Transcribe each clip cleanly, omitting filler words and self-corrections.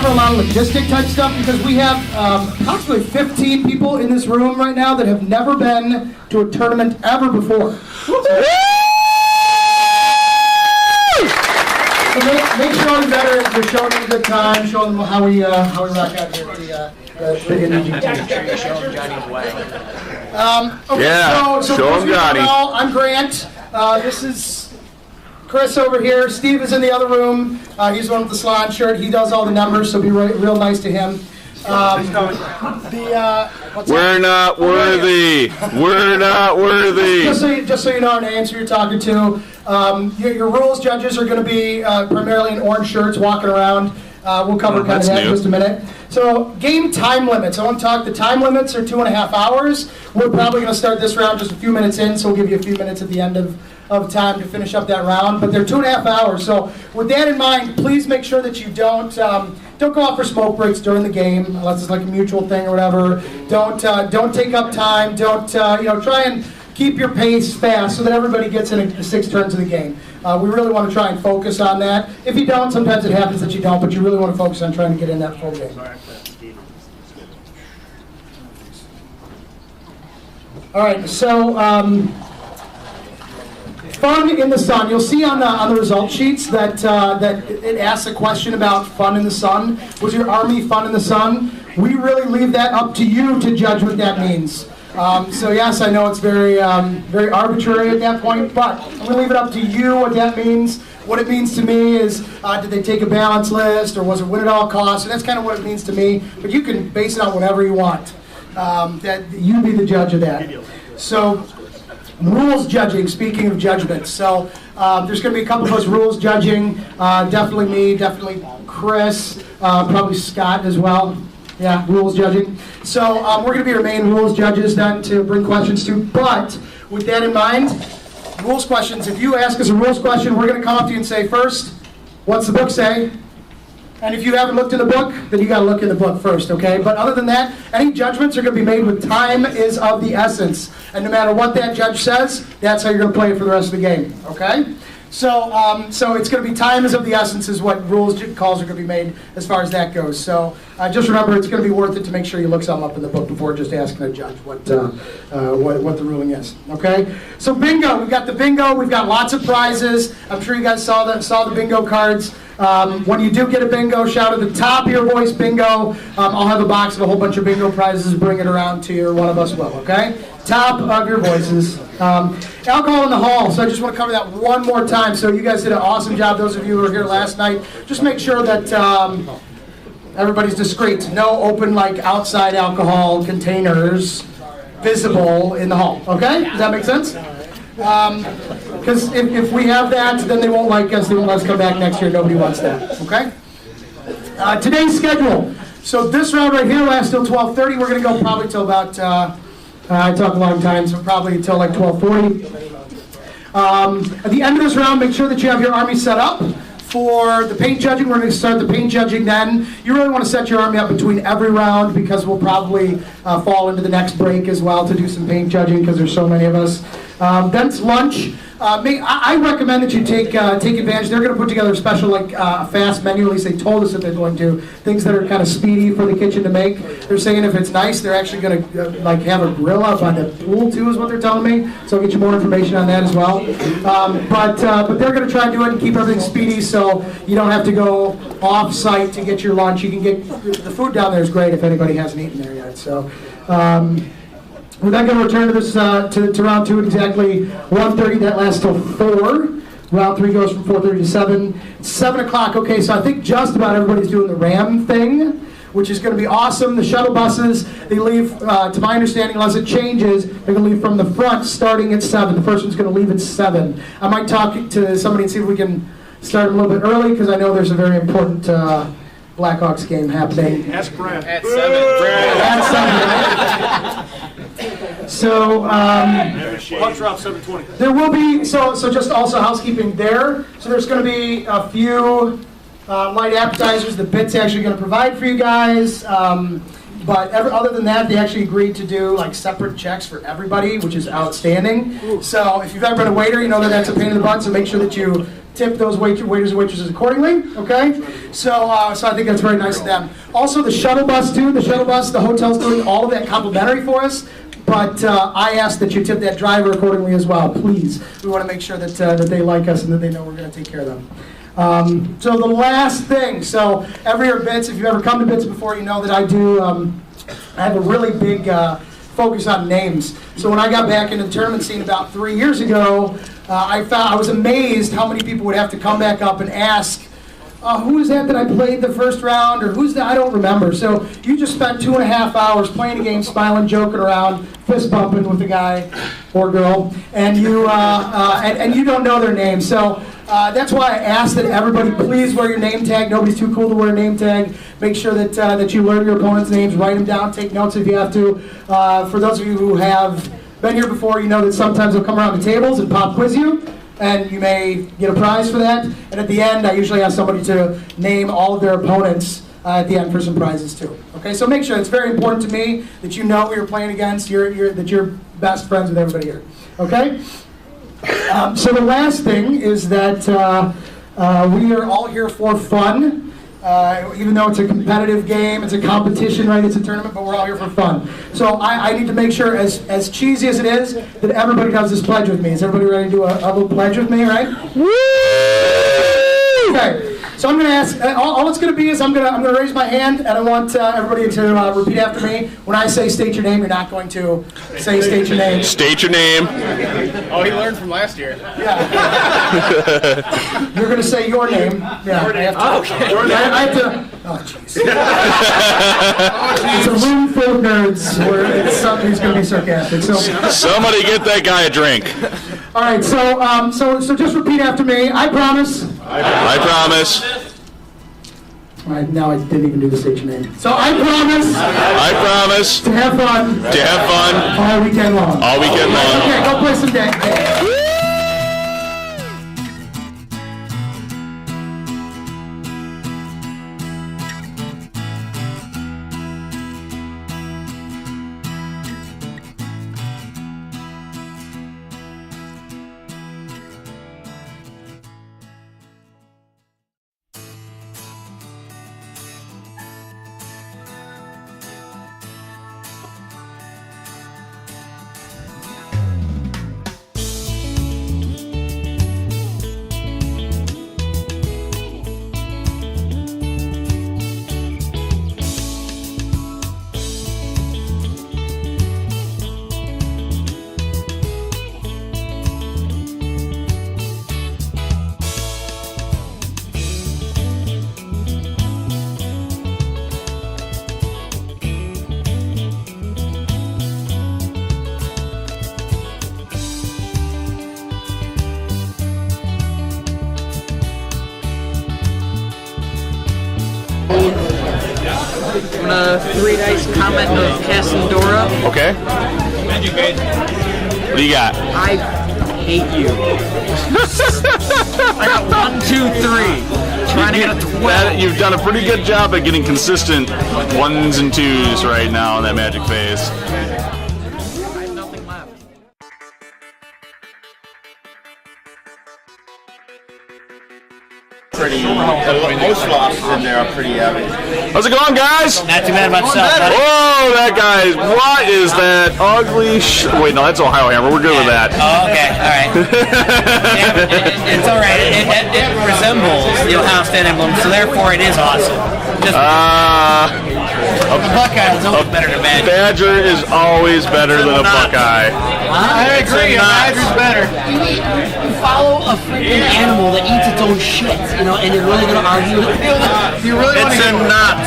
cover a lot of logistic type stuff because we have approximately 15 people in this room right now that have never been to a tournament ever before. So make sure that you're showing them a good time, showing them how we rock out here at the NEG team. Show them Johnny's way. Okay, yeah, so show them Johnny. I'm Grant. This is Chris over here. Steve is in the other room. He's the one with the salon shirt. He does all the numbers, so be real nice to him. We're not worthy. We're not worthy. Just so you know our names, who you're talking to. Your rules judges are going to be primarily in orange shirts walking around. We'll cover kind of that in just a minute. So, game time limits. I want to talk. The time limits are 2.5 hours. We're probably going to start this round just a few minutes in, so we'll give you a few minutes at the end of time to finish up that round. But they're 2.5 hours. So, with that in mind, please make sure that you don't go out for smoke breaks during the game, unless it's like a mutual thing or whatever. Don't take up time. Don't try and keep your pace fast so that everybody gets in 6 turns of the game. We really want to try and focus on that. If you don't, sometimes it happens that you don't, but you really want to focus on trying to get in that full game. All right, so fun in the sun. You'll see on the result sheets that it asks a question about fun in the sun. Was your army fun in the sun? We really leave that up to you to judge what that means. So yes, I know it's very arbitrary at that point, but I'm going to leave it up to you what that means. What it means to me is, did they take a balance list, or was it win at all costs? And that's kind of what it means to me, but you can base it on whatever you want. That you be the judge of that. So, rules judging, speaking of judgments. So, there's going to be a couple of us rules judging. Definitely me, definitely Chris, probably Scott as well. Yeah, rules judging. So we're going to be our main rules judges then to bring questions to. But with that in mind, rules questions. If you ask us a rules question, we're going to come up to you and say, first, what's the book say? And if you haven't looked in the book, then you got to look in the book first, okay? But other than that, any judgments are going to be made with time is of the essence. And no matter what that judge says, that's how you're going to play it for the rest of the game, okay? So it's going to be time is of the essence is what rules calls are going to be made as far as that goes. So just remember, it's going to be worth it to make sure you look something up in the book before just asking a judge what the ruling is. Okay. So bingo, we've got the bingo. We've got lots of prizes. I'm sure you guys saw the bingo cards. When you do get a bingo, shout at the top of your voice, bingo. I'll have a box of a whole bunch of bingo prizes. Bring it around to your one of us will. Okay. Top of your voices. Alcohol in the hall. So I just want to cover that one more time. So you guys did an awesome job. Those of you who were here last night, just make sure that everybody's discreet. No open outside alcohol containers visible in the hall. Okay? Does that make sense? Because if we have that, then they won't like us. They won't let us come back next year. Nobody wants that. Okay? Today's schedule. So this round right here lasts till 12:30. We're going to go probably till about. I talk a long time, so probably until 12:40. At the end of this round, make sure that you have your army set up for the paint judging. We're going to start the paint judging then. You really want to set your army up between every round because we'll probably fall into the next break as well to do some paint judging because there's so many of us. Then it's lunch. I recommend that you take advantage. They're going to put together a special fast menu. At least they told us that they're going to. Things that are kind of speedy for the kitchen to make. They're saying if it's nice, they're actually going to have a grill up on the pool too, is what they're telling me. So I'll get you more information on that as well. But they're going to try and do it and keep everything speedy, so you don't have to go off-site to get your lunch. You can get the food down there is great if anybody hasn't eaten there yet. So. We're not going to return to this to round 2 at exactly 1:30. That lasts till 4. Round 3 goes from 4:30 to 7. 7 o'clock. Okay, so I think just about everybody's doing the RAM thing, which is going to be awesome. The shuttle buses, they leave, to my understanding, unless it changes, they're going to leave from the front starting at 7. The first one's going to leave at 7. I might talk to somebody and see if we can start a little bit early because I know there's a very important Blackhawks game happening. Ask Brad. At 7. At 7. So, Puck drop 7:20. there will be, so just also housekeeping there. So there's going to be a few light appetizers that BIT's actually going to provide for you guys. But other than that, they actually agreed to do separate checks for everybody, which is outstanding. So if you've ever been a waiter, you know that that's a pain in the butt. So make sure that you tip those waiters and waitresses accordingly, okay? So I think that's very nice of them. Also, the shuttle bus, too. The shuttle bus, the hotel's doing all of that complimentary for us. But I ask that you tip that driver accordingly as well, please. We want to make sure that they like us and that they know we're going to take care of them. So the last thing, so every year at BITS, if you've ever come to BITS before, you know that I have a really big focus on names. So when I got back into the tournament scene about 3 years ago, I was amazed how many people would have to come back up and ask, who is that I played the first round, or who's that? I don't remember. So you just spent 2.5 hours playing a game, smiling, joking around, fist bumping with a guy or girl, and you don't know their name. So that's why I ask that everybody please wear your name tag. Nobody's too cool to wear a name tag. Make sure that you learn your opponent's names, write them down, take notes if you have to. For those of you who have been here before, you know that sometimes they'll come around the tables and pop quiz you. And you may get a prize for that. And at the end, I usually ask somebody to name all of their opponents at the end for some prizes too. Okay, so make sure, it's very important to me that you know who you're playing against, that you're best friends with everybody here. Okay? So the last thing is that we are all here for fun. Even though it's a competitive game, it's a competition, right? It's a tournament, but we're all here for fun. So I need to make sure, as cheesy as it is, that everybody does this pledge with me. Is everybody ready to do a little pledge with me, right? Woo! Okay. So I'm going to ask. All it's going to be is I'm going to raise my hand, and I want everybody to repeat after me. When I say state your name, you're not going to say state your name. State your name. Oh, he learned from last year. Yeah. You're going to say your name. Yeah. I have to. Okay. I have to. Oh, jeez. It's a room full of nerds where it's somebody who's going to be sarcastic. So. Somebody get that guy a drink. All right. So just repeat after me. I promise. I promise. All right, now I didn't even do the stage name. So I promise to have fun all weekend long. All weekend long. Okay, go play some games. I'm gonna 3 dice comment of Cassandora. Okay. What do you got? I hate you. I got 1, 2, 3. Trying to get a 12. You've done a pretty good job at getting consistent 1s and 2s right now in that magic phase. I have nothing left. Most losses in there are pretty heavy. How's it going, guys? Not too bad about yourself, buddy. Whoa, that guy! What is that ugly? Wait, no, that's Ohio Hammer. We're good with that. Oh, okay, all right. It's all right. It resembles the Ohio State emblem, so therefore it is awesome. Just the Buckeye is always better than Badger. Badger is always better than a Buckeye. I agree. Badger's better. You follow a freaking animal that eats its own shit, and you're really gonna argue with it. It's a nut.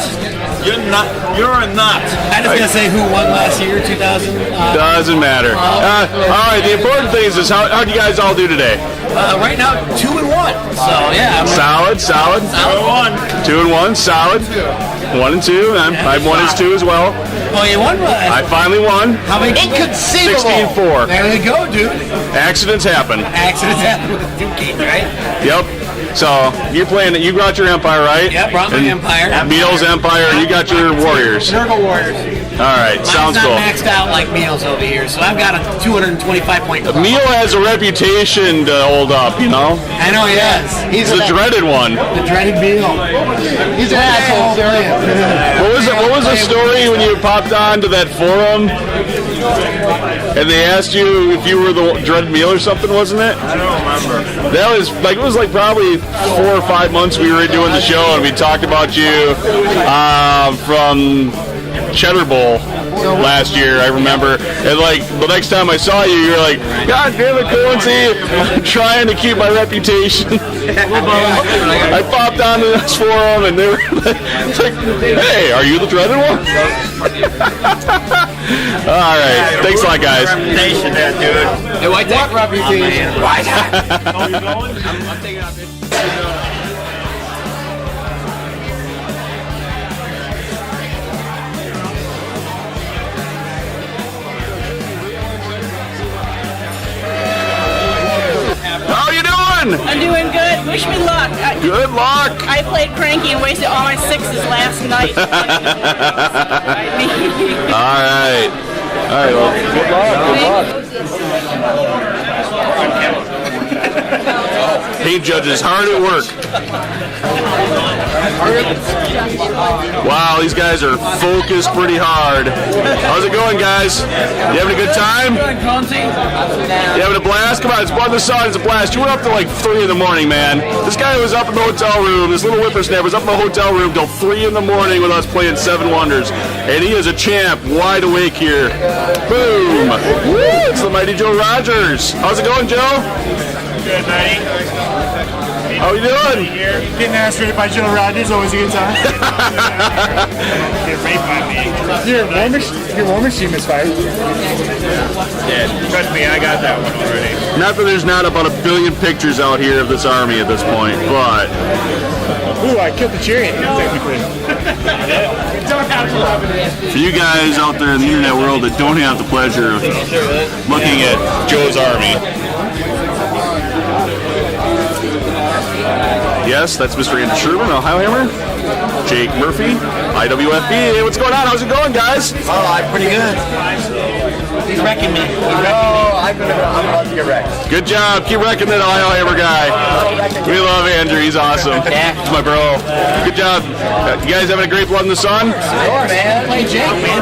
You're a nut. I'm just gonna say who won last year, 2000. Doesn't matter. All right, the important thing is how do you guys all do today? Right now, 2-1. So yeah. Solid. 2-1. 2-1, solid. 1 and 2. I've won as 2 as well. Oh, you won? I finally won. How many? Inconceivable. 16-4. There you go, dude. Accidents happen. Accidents happen with Duke King, right? Yep. So you're playing. You brought your Empire, right? Yep, brought my Empire. Beatles Empire. You got your Warriors. Nurgle Warriors. All right, sounds Mine's cool. not maxed out like Meals over here, so I've got a 225 point. Meal has a reputation to hold up, you know? I know he does. He's the dreaded one. The dreaded Meal. He's an asshole. What was the story when you popped on to that forum and they asked you if you were the dreaded Meal or something, wasn't it? I don't remember. That was like, it was like probably 4 or 5 months we were doing the show and we talked about you from Cheddar Bowl last year, I remember. And like the next time I saw you, you were like, God damn it, Quincy, I'm trying to keep my reputation. I popped onto this forum and they were like, hey, are you the dreaded one? All right, thanks a lot, guys. Reputation there, dude. Hey, White Tech. Reputation. White Tech. I'm taking off it. How you doing? I'm doing good. Wish me luck. Good luck. I played cranky and wasted all my sixes last night. All right. All right, well, good luck. Paint judges hard at work. Wow, these guys are focused pretty hard. How's it going, guys? You having a good time? You having a blast? Come on, it's Blood in the Sun. It's a blast. You were up till like 3 in the morning, man. This guy was up in the hotel room. This little whippersnapper was up in the hotel room till 3 in the morning with us playing Seven Wonders. And he is a champ, wide awake here. Boom. Woo, it's the mighty Joe Rogers. How's it going, Joe? Good, buddy. How you doing? Getting asked straight by Joe Rogers, always a good time. Get raped by me. Your war machine is fired. Yeah, trust me, I got that one already. Not that there's not about 1 billion pictures out here of this army at this point, but Ooh, I killed the chariot, technically. for you guys out there in the internet world that don't have the pleasure of looking at Joe's army. Yes, that's Mr. Andrew Sherman, Ohio Hammer. Jake Murphy, IWFB. Hey, what's going on? How's it going, guys? Oh, I'm pretty good. He's wrecking me. I'm about to get wrecked. Good job. Keep wrecking that Ohio Hammer guy. We love Andrew. He's awesome. Yeah. He's my bro. Good job. You guys having a great Blood in the Sun? Sure, man. Play Jake, man.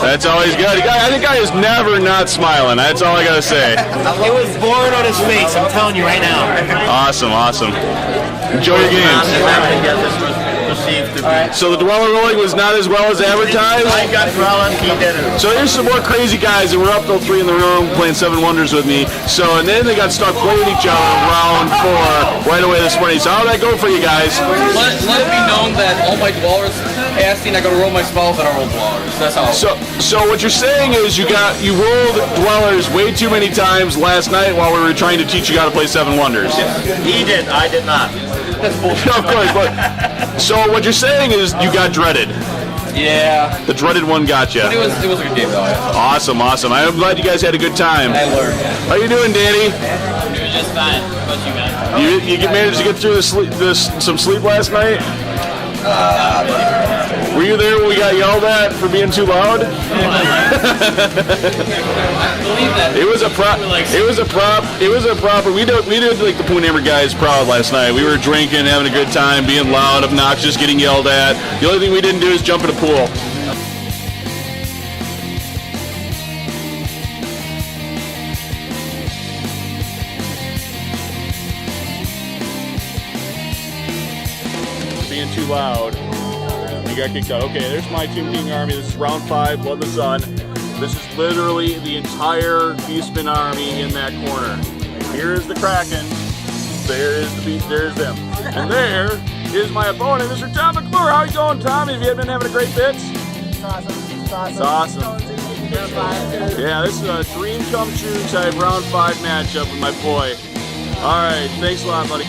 That's always good. I think guy is never not smiling. That's all I gotta say. It was born on his face, I'm telling you right now. Awesome, awesome. Enjoy your games. So the Dweller rolling was not as well as advertised? I got Roland, he did it. So there's some more crazy guys that were up till 3 in the room playing Seven Wonders with me. So, and then they got stuck playing each other round 4 right away this morning. So how did that go for you guys? Let it be known that all my dwellers casting, I gotta roll my spells that I roll dwellers. That's how. So what you're saying is you rolled Dwellers way too many times last night while we were trying to teach you how to play Seven Wonders. He did, I did not. That's bullshit. Of course, but so what you're saying is you got dreaded. Yeah. The dreaded one got you. But it was a good game though. Awesome, awesome. I'm glad you guys had a good time. I learned. How you doing, Danny? Doing just fine. What you got? You managed to get through some sleep last night? Were you there when we got yelled at for being too loud? I believe that. It was a prop. It was a prop. It was a proper. We did like the Poon Hammer guys proud last night. We were drinking, having a good time, being loud, obnoxious, getting yelled at. The only thing we didn't do is jump in a pool. Being too loud. You got kicked out. Okay, there's my Tomb King army. This is round 5, Blood in the Sun. This is literally the entire Beastman army in that corner. Here is the Kraken. There is the Beast. There's them. And there is my opponent, Mr. Tom McClure. How you going, Tom? Have you been having a great bits? It's awesome. It's awesome. Yeah, this is a dream come true type round 5 matchup with my boy. All right, thanks a lot, buddy.